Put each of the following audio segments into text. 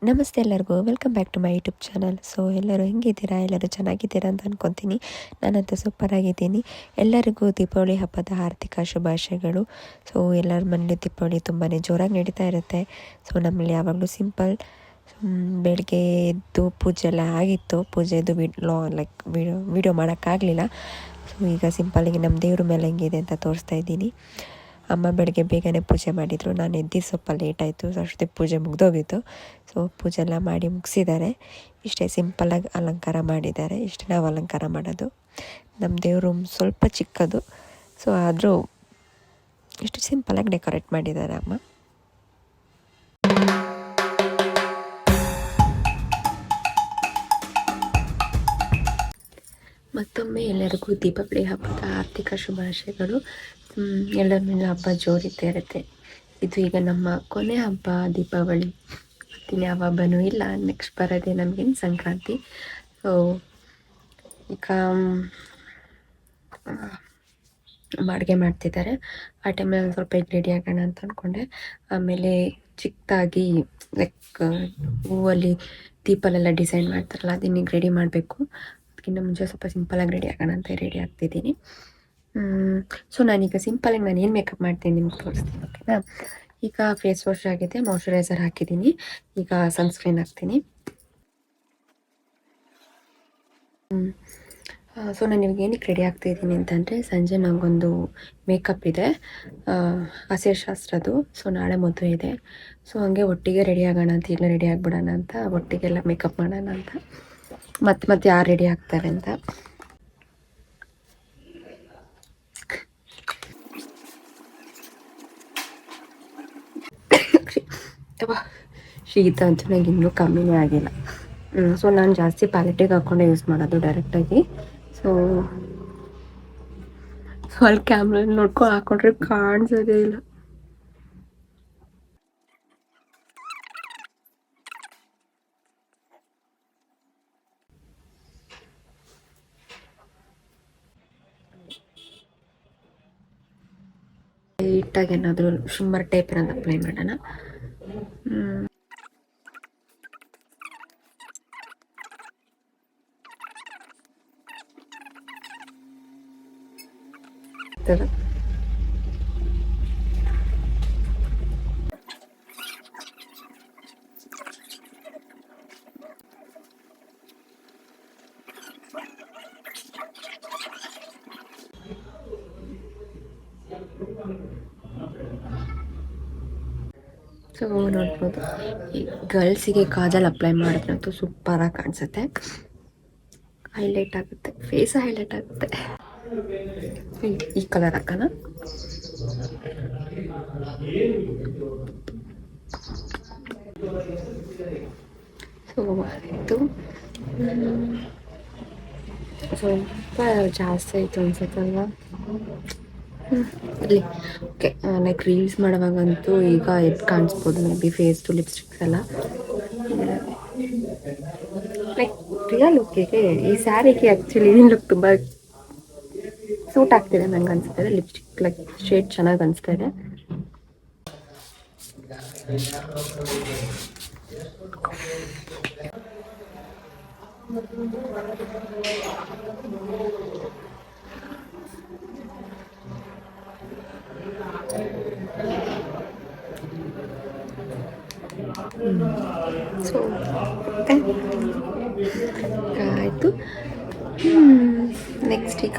ನಮಸ್ತೆ ಎಲ್ಲರಿಗೂ, welcome back to my YouTube channel. So ಎಲ್ಲರೂ ಹೆಂಗಿದ್ದೀರಾ? ಎಲ್ಲರೂ ಚೆನ್ನಾಗಿದ್ದೀರಾ ಅಂತ ಅಂದ್ಕೊತೀನಿ. ನಾನಂತೂ ಸೂಪರಾಗಿದ್ದೀನಿ. ಎಲ್ಲರಿಗೂ ದೀಪಾವಳಿ ಹಬ್ಬದ ಆರ್ಥಿಕ ಶುಭಾಶಯಗಳು. ಸೊ ಎಲ್ಲರ ಮನೇಲಿ ದೀಪಾವಳಿ ತುಂಬಾ ಜೋರಾಗಿ ನಡೀತಾ ಇರುತ್ತೆ. ಸೊ ನಮ್ಮಲ್ಲಿ ಯಾವಾಗಲೂ ಸಿಂಪಲ್ ಬೆಳಗ್ಗೆ ಎದ್ದು ಪೂಜೆ ಎಲ್ಲ ಆಗಿತ್ತು. ಪೂಜೆದು ವಿಡಿಯೋ ಮಾಡೋಕ್ಕಾಗಲಿಲ್ಲ. ಸೊ ಈಗ ಸಿಂಪಲ್ಲಾಗಿ ನಮ್ಮ ದೇವ್ರ ಮೇಲೆ ಹೆಂಗಿದೆ ಅಂತ ತೋರಿಸ್ತಾ ಇದ್ದೀನಿ. ಅಮ್ಮ ಬೆಳಗ್ಗೆ ಬೇಗನೆ ಪೂಜೆ ಮಾಡಿದರು. ನಾನು ಎದ್ದು ಸ್ವಲ್ಪ ಲೇಟ್ ಆಯಿತು. ಸೊ ಅಷ್ಟೊತ್ತಿಗೆ ಪೂಜೆ ಮುಗಿದೋಗಿತ್ತು. ಸೊ ಪೂಜೆ ಎಲ್ಲ ಮಾಡಿ ಮುಗಿಸಿದ್ದಾರೆ. ಇಷ್ಟೇ ಸಿಂಪಲ್ಲಾಗಿ ಅಲಂಕಾರ ಮಾಡಿದ್ದಾರೆ. ಇಷ್ಟೇ ನಾವು ಅಲಂಕಾರ ಮಾಡೋದು. ನಮ್ಮ ದೇವ್ರ ರೂಮ್ ಸ್ವಲ್ಪ ಚಿಕ್ಕದು. ಸೊ ಆದರೂ ಇಷ್ಟು ಸಿಂಪಲ್ಲಾಗಿ ಡೆಕೋರೇಟ್ ಮಾಡಿದ್ದಾರೆ ಅಮ್ಮ. ಮತ್ತೊಮ್ಮೆ ಎಲ್ಲರಿಗೂ ದೀಪಾವಳಿ ಹಬ್ಬದ ಆರ್ಥಿಕ ಶುಭಾಶಯಗಳು. ಎಲ್ಲರ ಮೇಲೆ ಹಬ್ಬ ಜೋರಿದ್ದೇ ಇರುತ್ತೆ. ಇದು ಈಗ ನಮ್ಮ ಕೊನೆ ಹಬ್ಬ ದೀಪಾವಳಿ. ಮತ್ತಿನ್ನು ಯಾವ ಹಬ್ಬನೂ ಇಲ್ಲ. ನೆಕ್ಸ್ಟ್ ಬರೋದೇ ನಮಗೇನು ಸಂಕ್ರಾಂತಿ. ಸೊ ಈಗ ಅಡುಗೆ ಮಾಡ್ತಿದ್ದಾರೆ. ಆ ಟೈಮಲ್ಲಿ ಸ್ವಲ್ಪ ಈಗ ರೆಡಿ ಆಗೋಣ ಅಂತ ಅಂದ್ಕೊಂಡೆ. ಆಮೇಲೆ ಚಿಕ್ಕದಾಗಿ ಹೂವಲ್ಲಿ ದೀಪಲೆಲ್ಲ ಡಿಸೈನ್ ಮಾಡ್ತಾರಲ್ಲ, ಅದನ್ನೀಗ ರೆಡಿ ಮಾಡಬೇಕು. ಅದಕ್ಕಿಂತ ಮುಂಚೆ ಸ್ವಲ್ಪ ಸಿಂಪಲಾಗಿ ರೆಡಿ ಆಗೋಣ ಅಂತ ರೆಡಿ ಆಗ್ತಿದ್ದೀನಿ. ಸೊ ನಾನೀಗ ಸಿಂಪಲಾಗಿ ನಾನು ಏನು ಮೇಕಪ್ ಮಾಡ್ತೀನಿ ನಿಮ್ಗೆ ತೋರಿಸ್ತೀನಿ, ಓಕೆನಾ? ಈಗ ಫೇಸ್ ವಾಶ್ ಆಗಿದೆ, ಮಾಯ್ಶ್ಚರೈಸರ್ ಹಾಕಿದ್ದೀನಿ. ಈಗ ಸನ್ಸ್ಕ್ರೀನ್ ಹಾಕ್ತೀನಿ. ಸೊ ನಾನು ಇವಾಗ ಏನಕ್ಕೆ ರೆಡಿ ಆಗ್ತಾಯಿದ್ದೀನಿ ಅಂತಂದರೆ, ಸಂಜೆ ನನಗೊಂದು ಮೇಕಪ್ ಇದೆ, ಶಾಸ್ತ್ರದ್ದು. ಸೊ ನಾಳೆ ಮದುವೆ ಇದೆ. ಸೊ ಹಾಗೆ ಒಟ್ಟಿಗೆ ರೆಡಿ ಆಗೋಣ ಅಂತ, ಈಗಲೇ ರೆಡಿ ಆಗಿಬಿಡೋಣ ಅಂತ, ಒಟ್ಟಿಗೆಲ್ಲ ಮೇಕಪ್ ಮಾಡೋಣ ಅಂತ. ಮತ್ತೆ ಯಾರು ರೆಡಿ ಆಗ್ತಾರೆ ಅಂತ. ಶೀತ ಅಂತೂ ನನಗೆ ಇನ್ನೂ ಕಮ್ಮಿನೇ ಆಗಿಲ್ಲ. ಸೊ ನಾನು ಜಾಸ್ತಿ ಪ್ಯಾಲೆಟಿಗೆ ಹಾಕ್ಕೊಂಡೆ ಯೂಸ್ ಮಾಡೋದು ಡೈರೆಕ್ಟಾಗಿ. ಸೊ ಅಲ್ಲಿ ಕ್ಯಾಮ್ರಲ್ಲಿ ನೋಡ್ಕೊಂಡು ಹಾಕೊಂಡ್ರೆ ಕಾಣಿಸೋದೇ ಇಲ್ಲ. ಲೈಟಾಗಿ ಏನಾದರೂ ಶಿಮ್ಮರ್ ಟೇಪ್ ಏನಾದ್ರು ಅಪ್ಲೈ ಮಾಡೋಣ. ಸೊ ನೋಡ್ಬೋದು, ಈ ಗರ್ಲ್ಸಿಗೆ ಕಾಜಲ್ ಅಪ್ಲೈ ಮಾಡಿದ್ರಂತೂ ಸೂಪರಾಗಿ ಕಾಣಿಸುತ್ತೆ. ಹೈಲೈಟ್ ಆಗುತ್ತೆ, ಫೇಸ್ ಹೈಲೈಟ್ ಆಗುತ್ತೆ. ಈ ಕಲರ್ ಹಾಕೋಣ. ಸೊ ಆಯಿತು. ಸ್ವಲ್ಪ ಜಾಸ್ತಿ ಆಯಿತು ಅನ್ಸುತ್ತಲ್ವ? ಇಲ್ಲಿ ಓಕೆ. ಲೈಕ್ ರೀಲ್ಸ್ ಮಾಡೋವಾಗಂತೂ ಈಗ ಎದ್ದು ಕಾಣಿಸ್ಬೋದು ಮೇ ಬಿ ಫೇಸ್ದು ಲಿಪ್ಸ್ಟಿಕ್ಸ್ ಎಲ್ಲ. ಲೈಕ್ ರಿಯಲ್ ಲುಕ್ಕಿಗೆ ಈ ಸ್ಯಾರಿಗೆ ಆ್ಯಕ್ಚುಲಿ ಈ ಲುಕ್ ತುಂಬ ಸೂಟ್ ಆಗ್ತಿದೆ ನಂಗೆ ಅನಿಸ್ತಾ ಇದೆ. ಲಿಪ್ಸ್ಟಿಕ್ ಲೈಕ್ ಶೇಡ್ ಚೆನ್ನಾಗಿ ಅನಿಸ್ತಾ ಇದೆ. ಸೊ ಆಯಿತು. ನೆಕ್ಸ್ಟ್ ಈಗ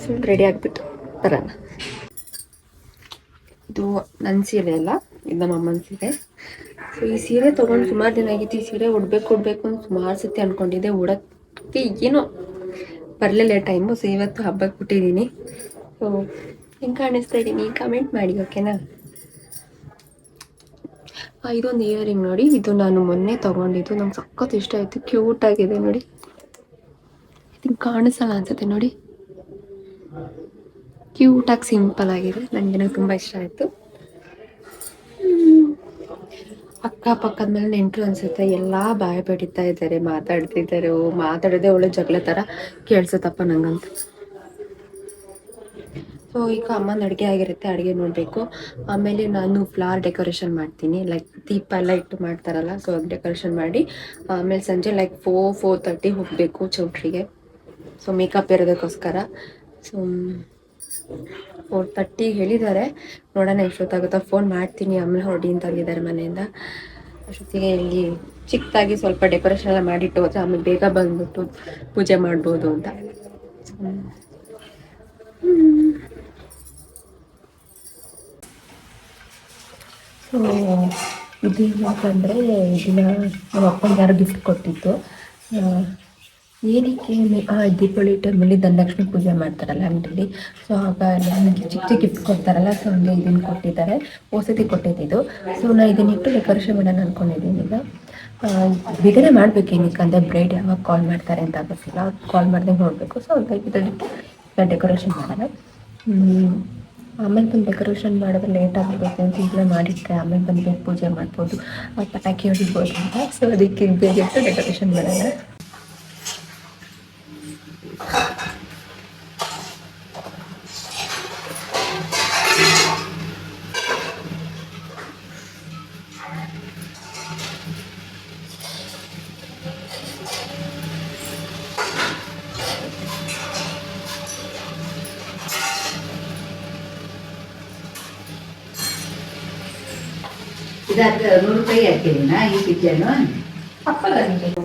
ಫುಲ್ ರೆಡಿ ಆಗಿಬಿಟ್ಟು ಬರೋಣ. ಇದು ನನ್ನ ಸೀರೆ ಅಲ್ಲ, ಇದು ನಮ್ಮ ಅಮ್ಮನ ಸೀರೆ. ಸೊ ಈ ಸೀರೆ ತೊಗೊಂಡು ಸುಮಾರು ದಿನ ಆಗಿತ್ತು. ಈ ಸೀರೆ ಉಡಬೇಕು ಅಂತ ಸುಮಾರು ಸತಿ ಅಂದ್ಕೊಂಡಿದ್ದೆ. ಉಡೋಕ್ಕೆ ಏನೋ ಬರಲಿಲ್ಲ ಟೈಮು. ಸೊ ಇವತ್ತು ಹಬ್ಬಕ್ಕೆ ಬಿಟ್ಟಿದ್ದೀನಿ. ಸೊ ಹೆಂಗೆ ಕಾಣಿಸ್ತಾ ಇದ್ದೀನಿ ಕಮೆಂಟ್ ಮಾಡಿ, ಓಕೆನಾ? ಇದೊಂದು ಇಯರಿಂಗ್ ನೋಡಿ, ಇದು ನಾನು ಮೊನ್ನೆ ತೊಗೊಂಡಿದ್ದು. ನಂಗೆ ಸಖತ್ ಇಷ್ಟ ಆಯಿತು, ಕ್ಯೂಟಾಗಿದೆ ನೋಡಿ. ಇದನ್ನು ಕಾಣಿಸಲ್ಲ ಅನ್ಸುತ್ತೆ ನೋಡಿ, ಕ್ಯೂಟಾಗಿ ಸಿಂಪಲ್ ಆಗಿದೆ. ನನಗೆ ತುಂಬ ಇಷ್ಟ ಆಯಿತು. ಅಕ್ಕಪಕ್ಕದ ಮೇಲೆ ನೆಂಟರು ಅನ್ಸುತ್ತೆ, ಎಲ್ಲ ಬಾಯ್ ಬಡಿತಾ ಇದ್ದಾರೆ, ಮಾತಾಡ್ತಿದ್ದಾರೆ. ಮಾತಾಡೋದೇ ಒಳ್ಳೆ ಜಗಳ ಥರ ಕೇಳಿಸುತ್ತಪ್ಪ ನಂಗಂತ. ಸೊ ಸೊ ಈಗ ಅಮ್ಮನ ಅಡುಗೆ ಆಗಿರುತ್ತೆ, ಅಡುಗೆ ನೋಡಬೇಕು. ಆಮೇಲೆ ನಾನು ಫ್ಲವರ್ ಡೆಕೋರೇಷನ್ ಮಾಡ್ತೀನಿ, ಲೈಕ್ ದೀಪ ಎಲ್ಲ ಇಟ್ಟು ಮಾಡ್ತಾರಲ್ಲ, ಸೊ ಡೆಕೋರೇಷನ್ ಮಾಡಿ ಆಮೇಲೆ ಸಂಜೆ ಲೈಕ್ 4:30 ಹೋಗಬೇಕು ಚೌಟ್ರಿಗೆ. ಸೊ ಮೇಕಪ್ ಇರೋದಕ್ಕೋಸ್ಕರ. ಸೊ 4:30 ಹೇಳಿದ್ದಾರೆ, ನೋಡೋಣ ಎಷ್ಟೊತ್ತಾಗುತ್ತಾ. ಫೋನ್ ಮಾಡ್ತೀನಿ, ಆಮೇಲೆ ಹೊರಡಿ ಅಂತ ಅಂದಿದ್ದಾರೆ ಮನೆಯಿಂದ. ಅಷ್ಟೊತ್ತಿಗೆ ಇಲ್ಲಿ ಚಿಕ್ಕದಾಗಿ ಸ್ವಲ್ಪ ಡೆಕೋರೇಷನ್ ಎಲ್ಲ ಮಾಡಿಟ್ಟು ಹೋದ್ರೆ ಆಮೇಲೆ ಬೇಗ ಬಂದ್ಬಿಟ್ಟು ಪೂಜೆ ಮಾಡ್ಬೋದು ಅಂತ. ಸೊ ಇದು ಯಾಕಂದರೆ ಇದನ್ನ ನಮ್ಮ ಅಪ್ಪನಿಗೆ ಯಾರು ಗಿಫ್ಟ್ ಕೊಟ್ಟಿತ್ತು. ಏನಕ್ಕೆ ದೀಪಾವಳಿ ಟೈಮಲ್ಲಿ ಧನಲಕ್ಷ್ಮಿ ಪೂಜೆ ಮಾಡ್ತಾರಲ್ಲ ಅಂಗಡಿಲಿ, ಸೊ ಆಗ ನನಗೆ ಚಿಕ್ಕ ಚಿಕ್ಕ ಗಿಫ್ಟ್ ಕೊಡ್ತಾರಲ್ಲ, ಸೊ ಹಂಗೆ ಇದನ್ನು ಕೊಟ್ಟಿದ್ದಾರೆ. ಹೊಸತಿ ಕೊಟ್ಟಿದ್ದು. ಸೊ ನಾನು ಇದನ್ನಿಟ್ಟು ಡೆಕೋರೇಷನ್ ಮಾಡೋಣ ಅಂದ್ಕೊಂಡಿದ್ದೀನಿ. ಈಗ ಬೇಗನೆ ಮಾಡಬೇಕು, ಏನಕ್ಕೆ ಅಂದರೆ ಬ್ರೈಡ್ ಯಾವಾಗ ಕಾಲ್ ಮಾಡ್ತಾರೆ ಅಂತ ಗೊತ್ತಿಲ್ಲ, ಕಾಲ್ ಮಾಡಿದಾಗ ನೋಡಬೇಕು. ಸೊ ಹಂಗಾಗಿ ಇದನ್ನಿಟ್ಟು ಡೆಕೋರೇಷನ್ ಮಾಡೋಣ. ಆಮೇಲೆ ಬಂದು ಡೆಕೋರೇಷನ್ ಮಾಡಿದ್ರೆ ಲೇಟ್ ಆಗಿರ್ಬೇಕು ಅಂತ ಈಗಲೇ ಮಾಡಿಟ್ಟರೆ ಆಮೇಲೆ ಬಂದು ಪೂಜೆ ಮಾಡ್ಬೋದು, ಪಟಾಕಿ ಹೊಡಿಬೋದು ಅಂತ. ಸೊ ಅದಕ್ಕೆ ಬೇಗ ಇಟ್ಟು ಡೆಕೋರೇಷನ್ ಮಾಡೋಣ. ಇದಕ್ಕೆ 100 ರೂಪಾಯಿ ಹಾಕಿದ್ದೀನಾ ಈ ಕಿಚನ್ನು ಹಾಕಲ್ಲ.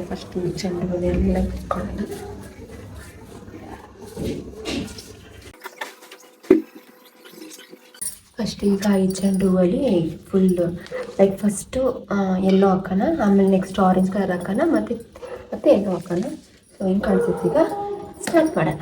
ಫಸ್ಟ್ ಚೆಂಡು ಎಲ್ಲ ಇಟ್ಕೊಳ್ಳೋಣ. ಫಸ್ಟ್ ಈಗ ಈ ಚೆಂಡು ಹೂವಲ್ಲಿ ಫುಲ್ ಲೈಕ್ ಫಸ್ಟು ಎಲ್ಲೋ ಹಾಕೋಣ, ಆಮೇಲೆ ನೆಕ್ಸ್ಟ್ ಆರೆಂಜ್ ಕಲರ್ ಹಾಕೋಣ, ಮತ್ತೆ ಎಲ್ಲೋ ಹಾಕೋಣ. ಸೊ ಹಿಂಗೆ ಕಾಣಿಸುತ್ತೆ. ಈಗ ಸ್ಟಾರ್ಟ್ ಮಾಡೋಣ.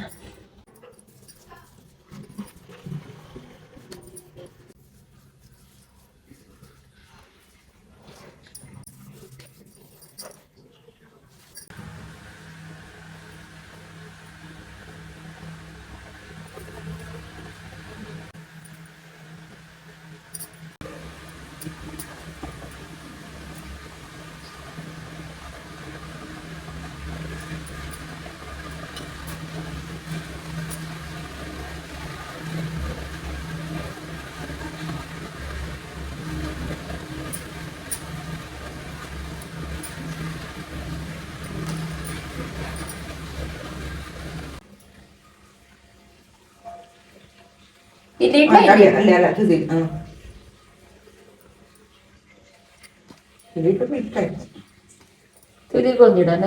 ತುದಿಗೊಂದಿಡೋಣ.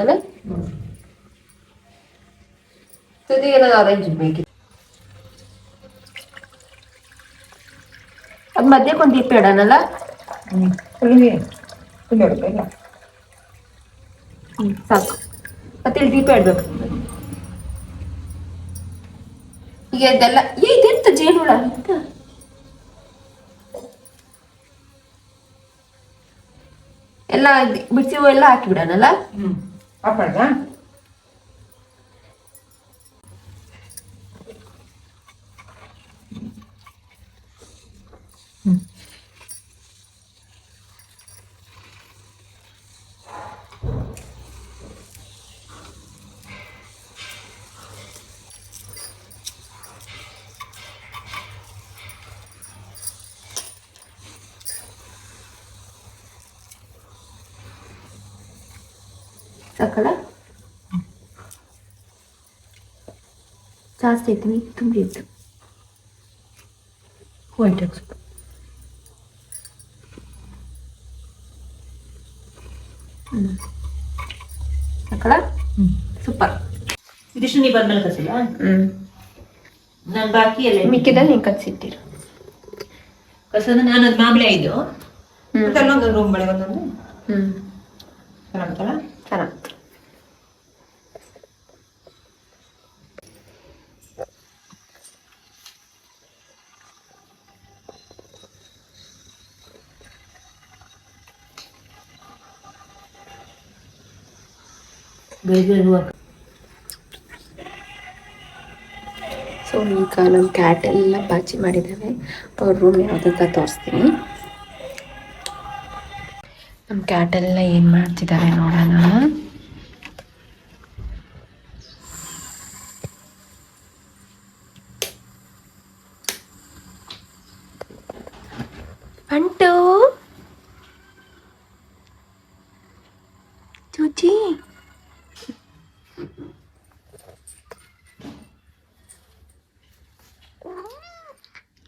ತುದಿಗೆಲ್ಲ ಆರೆಂಜ್ ಬೇಕಿತ್ತು. ಅದು ಮಧ್ಯಕ್ಕೊಂದು ದೀಪ ಇಡೋಣಲ್ಲ. ಸಾಕು. ಮತ್ತೆ ಇಲ್ಲಿ ದೀಪ ಇಡ್ಬೇಕು. ಈಗ ಇದೆಲ್ಲ ಇದೆಂತ ಜೇನುಳ ಅಂತ ಎಲ್ಲ ಬಿಡಿಸಿ ಎಲ್ಲ ಹಾಕಿಬಿಡೋಣಲ್ಲ. ಸಾಕಲ್ಲ, ಜಾಸ್ತಿ ಐತಿ, ತುಂಬಿ ಇತ್ತು. ವೈಟ್ ಹಾಕ್ಸ್ಬೇಕು. ಸಾಕಲ್ಲ, ಸೂಪರ್. ಇದಿಷ್ಟು ನೀ ಬಂದ್ಮೇಲೆ ಕಸಿಲ್ಲ. ನಾನು ಬಾಕಿ ಎಲ್ಲ ಮಿಕ್ಕಿದಲ್ಲಿ ನೀವು ಕಲಿಸಿಟ್ಟಿರು. ಕಸದ ನಾನು ಅದು ಮಾಮೂಲಿ ಆಯ್ತು. ಅಲ್ಲೊಂದು ರೂಮ್ ಬಳಿ ಒಂದೊಂದು ಚೆನ್ನಾಗ್ತಲ್ಲ. ಚೆನ್ನಾಗಿ ಸೊ ಈಗ ನಮ್ಮ ಕ್ಯಾಟ್ ಎಲ್ಲ ಪಾಚಿ ಮಾಡಿದ್ದಾವೆ. ಅವ್ರ ರೂಮ್ ಯಾವುದಂತ ತೋರಿಸ್ತೀನಿ. ನಮ್ಮ ಕ್ಯಾಟ್ ಎಲ್ಲ ಏನು ಮಾಡ್ತಿದ್ದಾರೆ ನೋಡೋಣ. ಚೂಚಿ.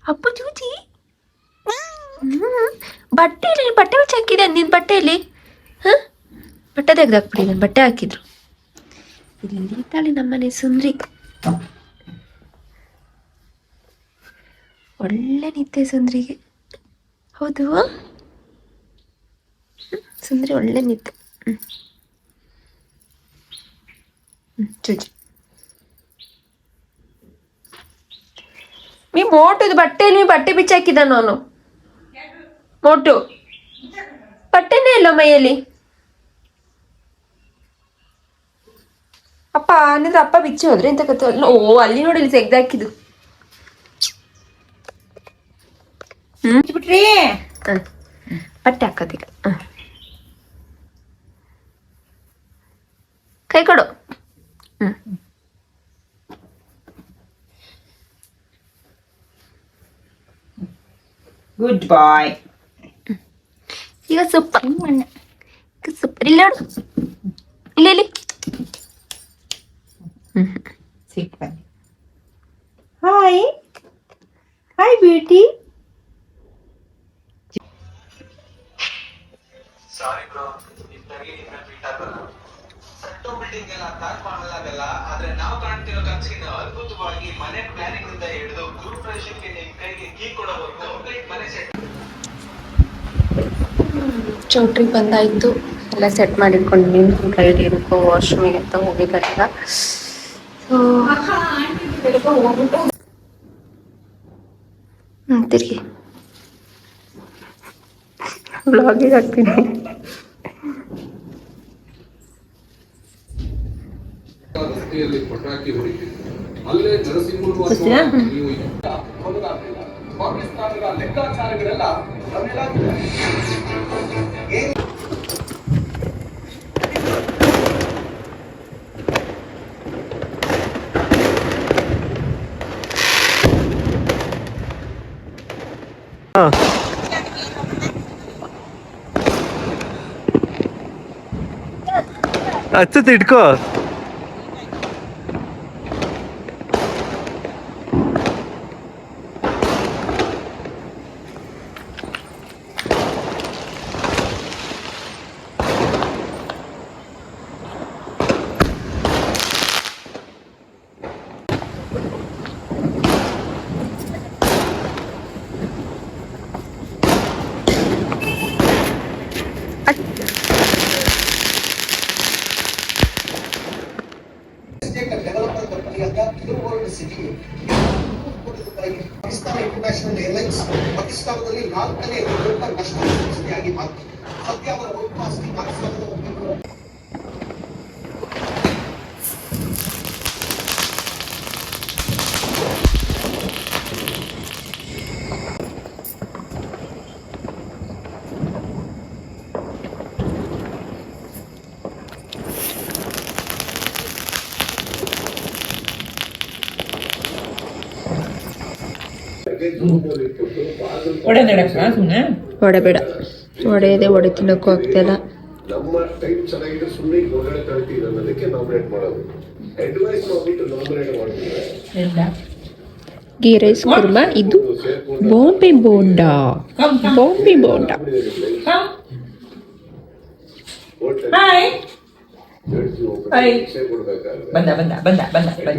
ಅಪ್ಪು ಚೂಚಿ. ಬಟ್ಟೆಯಲ್ಲಿ ಬಟ್ಟೆ ಮುಚ್ಚಿ ಹಾಕಿದೆ ನಿನ್ನ ಬಟ್ಟೆಯಲ್ಲಿ. ಹಾಂ, ಬಟ್ಟೆ ತೆಗ್ದಾಕ್ಬಿಡಿ, ನನ್ನ ಬಟ್ಟೆ ಹಾಕಿದ್ರು. ಇಲ್ಲಿ ತಾಳಿ ನಮ್ಮನೆ ಸುಂದ್ರಿ. ಒಳ್ಳೆ ನಿದ್ದೆ ಸುಂದ್ರಿಗೆ. ಹೌದು, ಸುಂದ್ರಿ ಒಳ್ಳೆ ನಿದ್ದೆ. ಚೂಚಿ ನೀ ಮೋಟುದು ಬಟ್ಟೆಯಲ್ಲಿ ಬಟ್ಟೆ ಬಿಚ್ಚಾಕಿದ ನಾನು. ಮೋಟು ಬಟ್ಟೆನೇ ಇಲ್ಲ ಮೈಯಲ್ಲಿ. ಅಪ್ಪ ಅನ್ನಿದ್ರೆ ಅಪ್ಪ ಬಿಚ್ಚಿ ಹೋದ್ರೆ ಎಂತ ಕಥ. ಓ ಅಲ್ಲಿ ನೋಡಿ ಇಲ್ಲಿ ತೆಗ್ದಾಕಿದ್ದು. ಬಿಟ್ರಿ ಬಟ್ಟೆ ಹಾಕೋದೀಗ. ಕೈ ಕೊಡು. Good boy. ಈಗ ಸೂಪರ್ ಸೂಪರ್. ಇಲ್ಲಿ ನೋಡು, ಇಲ್ಲಿ ಇಲ್ಲಿ. ಸಿಟ್ ಬನ್ನಿ. Hi hi beauty. Sorry bro, ಇದ್ದಾಗಿ ನಿನ್ನ ಬೀಟ್ ಆಗಲ್ಲ. ಸೆಟ್ಟೋ ಬಿಲ್ಡಿಂಗ್ ಎಲ್ಲ ತಾಜ್ ಮಹಲ್ ಆಗಲ್ಲ, ಆದ್ರೆ ನಾವು ಕಾಣ್ತಿರೋ ಕನಸಿನ ಅದ್ಭುತವಾಗಿ ಮನೆ ಪ್ಲಾನಿಂಗ್ ಇಂದ ಹಿಡಿದು ಗೃಹಪ್ರವೇಶಕ್ಕೆ ನಿಮ್ ಕೈಗೆ ಕೀ ಕೊಡಬಹುದು. ಕಂಪ್ಲೀಟ್ ಮನೆ ಸೆಟ್. ಚೌಟ್ರಿಗೆ ಬಂದಾಯಿತು, ಎಲ್ಲ ಸೆಟ್ ಮಾಡಿಟ್ಕೊಂಡಿದ್ದೀನಿ. ರೆಡಿ ಇರಬೇಕು, ವಾಶ್ರೂಮಿಗೆ ಅಂತ ಹೋಗಿದ್ದಾರೀಗ. ಸೊ ತಿರುಗಿ ಬ್ಲಾಗಿಗೆ ಹಾಕ್ತೀನಿ. ರಸ್ತೆಯಲ್ಲಿ ಪಟಾಕಿ ಹೊಡಿತಿದ್ರು. ಅಲ್ಲೇ ನರಸಿಂಹರು ಪಾಕಿಸ್ತಾನದ ಲೆಕ್ಕಾಚಾರಗಳೆಲ್ಲ ಹಚ್ಚತ್ ಇಟ್ಕೋ. ಪಾಕಿಸ್ತಾನ ಇಂಟರ್ನ್ಯಾಷನಲ್ ಏರ್ಲೈನ್ಸ್ ಪಾಕಿಸ್ತಾನದಲ್ಲಿ 4ನೇ ಗ್ಲೋಬಲ್ ನ್ಯಾಷನಲ್ ಸಂಸ್ಥೆಯಾಗಿ ಮಾರ್ಪಟ್ಟಿದೆ. ಸದ್ಯ ಅವರ ಒಟ್ಟು ಆಸ್ತಿ 4,900 ಒಡೆದಡಪ್ಪ ಸುಮ್ಮನೆ. ಹೊಡೆಬೇಡ, ಹೊಡೆಯದೆ ಒಡೆ ತಿನ್ನೋಕ್ಕೂ ಆಗ್ತಿಲ್ಲ. ನಮ್ಮ ಟೈಮ್ ಚೆನ್ನಾಗಿದೆ, ಸುಮ್ಮನೆ ಹೊರಗಡೆ ತಳ್ತೀವಿ ಅನ್ನೋದಕ್ಕೆ ನಾಮಿನೇಟ್ ಮಾಡೋದು. ಅಡ್ವೈಸ್ ಮಾಡ್ಬಿಟ್ಟು ನಾಮಿನೇಟ್ ಮಾಡಿದ್ರೆ ಇಲ್ಲ. ಗೀ ರೈಸ್ ಕುರ್ಮಾ, ಇದು ಬಾಂಬೆ ಬೋಂಡಾ. ಬಾಂಬೆ ಬೋಂಡಾ. ಹಾಯ್ ಜಡ್ಜಿ ಹಾಯ್. ಶಿಕ್ಷೆ ಕೊಡ್ಬೇಕಾದ್ರೆ ಬಂದ ಬಂದ ಬಂದ ಬಂದ ಬಂದ.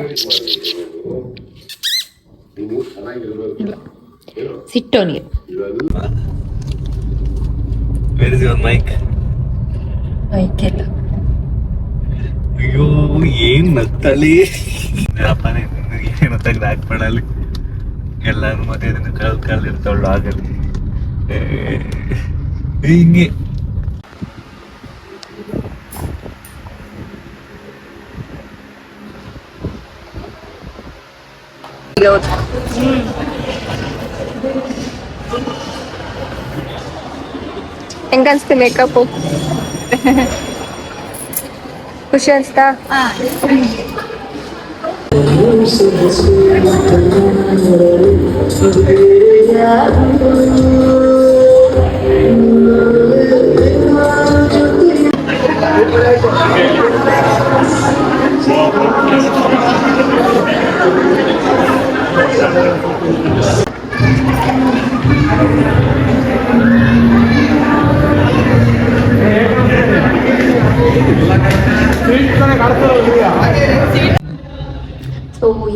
ನೀವು ಚೆನ್ನಾಗಿರ್ಬೇಕು. ಸಿಟ್ಟೋನಿಗೆ ಮೈಕ್ ಆಯ್ಕೆಲ್ಲ. ಅಯ್ಯೋ ಏನ್ ನಗ್ತಳಿ ಏನು ತೆಗ್ದು ಹಾಕ್ಬೇಡಲ್ಲಿ. ಎಲ್ಲಾರು ಮತ್ತೆ ಇದನ್ನ ಕಳ್ದಿರ್ತಾವಳು ಆಗಲಿ ಹಿಂಗೆ. ಹೆಂಗ ಅನ್ಸ್ತಿ ಮೇಕಪ್? ಖುಷಿ ಅನ್ಸ್ತಾ? ಸೊ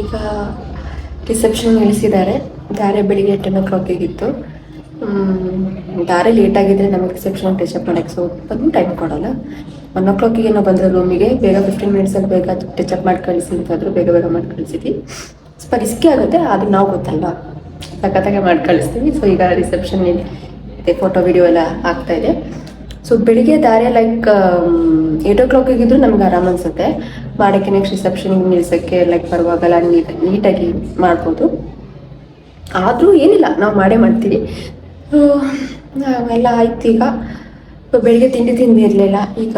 ಈಗ ರಿಸೆಪ್ಷನ್ ನಿಲ್ಲಿಸಿದ್ದಾರೆ. ದಾರೆ ಬೆಳಿಗ್ಗೆ 10 o'clock ದಾರೆ ಲೇಟ್ ಆಗಿದ್ರೆ ನಮಗೆ ರಿಸೆಪ್ಷನ್ ಟಚಪ್ ಮಾಡೋಕ್ಕೆ ಸ್ವಲ್ಪ ಟೈಮ್ ಕೊಡೋಲ್ಲ. 1 o'clock ನಾವು ಬಂದರೆ ರೂಮಿಗೆ ಬೇಗ 15 minutes ಬೇಗ ಟಚಪ್ ಮಾಡಿ ಕಳಿಸಿ ಅಂತಾದರೂ ಬೇಗ ಮಾಡಿ ಕಳಿಸಿದ್ವಿ. ಸ್ವಲ್ಪ ರಿಸ್ಕಿ ಆಗುತ್ತೆ, ಆದರೂ ನಾವು ಗೊತ್ತಲ್ವಾ ಸಖತ್ತಾಗೆ ಮಾಡಿ ಕಳಿಸ್ತೀವಿ. ಸೊ ಈಗ ರಿಸೆಪ್ಷನ್ ಇದೆ, ಫೋಟೋ ವಿಡಿಯೋ ಎಲ್ಲ ಆಗ್ತಾ ಇದೆ. ಸೊ ಬೆಳಿಗ್ಗೆ ದಾರೆ ಲೈಕ್ 8 o'clock ಇದ್ರೂ ನಮ್ಗೆ ಆರಾಮ್ ಅನ್ಸುತ್ತೆ ಮಾಡೋಕ್ಕೆ. ನೆಕ್ಸ್ಟ್ ರಿಸೆಪ್ಷನಿಗೆ ನಿಲ್ಸೋಕ್ಕೆ ಲೈಕ್ ಬರುವಾಗೆಲ್ಲ ನೀಟಾಗಿ ಮಾಡ್ಬೋದು. ಆದರೂ ಏನಿಲ್ಲ, ನಾವು ಮಾಡೇ ಮಾಡ್ತೀವಿ. ಎಲ್ಲ ಆಯ್ತು. ಈಗ ಬೆಳಿಗ್ಗೆ ತಿಂಡಿ ತಿಂದಿರಲಿಲ್ಲ, ಈಗ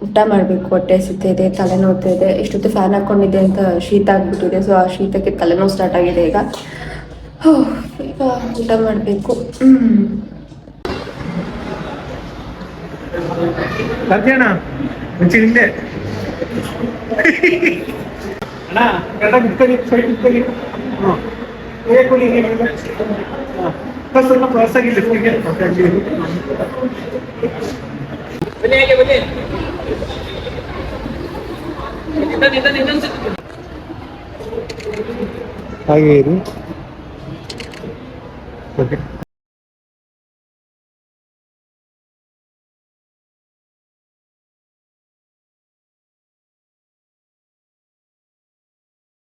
ಊಟ ಮಾಡಬೇಕು. ಹೊಟ್ಟೆ ಹಸಿತಿದೆ, ತಲೆನೋವ್ತಾ ಇದೆ. ಇಷ್ಟೊತ್ತು ಫ್ಯಾನ್ ಹಾಕ್ಕೊಂಡಿದ್ದೆ ಅಂತ ಶೀತ ಆಗಿಬಿಟ್ಟಿದೆ. ಸೊ ಆ ಶೀತಕ್ಕೆ ತಲೆನೋವು ಸ್ಟಾರ್ಟ್ ಆಗಿದೆ. ಈಗ ಈಗ ಊಟ ಮಾಡಬೇಕು. ಅಣ್ಣ ಮುಂಚೆ ಹಿಂದೆ ಅಣ್ಣ ಎಲ್ಲ ನಿಂತ್ಕೊಳ್ಳಿ, ಸೈಡ್ ನಿಂತ್ಕೊಳ್ಳಿ. ಹಾಂ ಹೇಳಿ ಸ್ವಲ್ಪ ಕ್ರಾಸ್ ಆಗಿ ಲೆಫ್ಟಿಗೆ ಹಾಗೆ ಇರಿ. ಓಕೆ.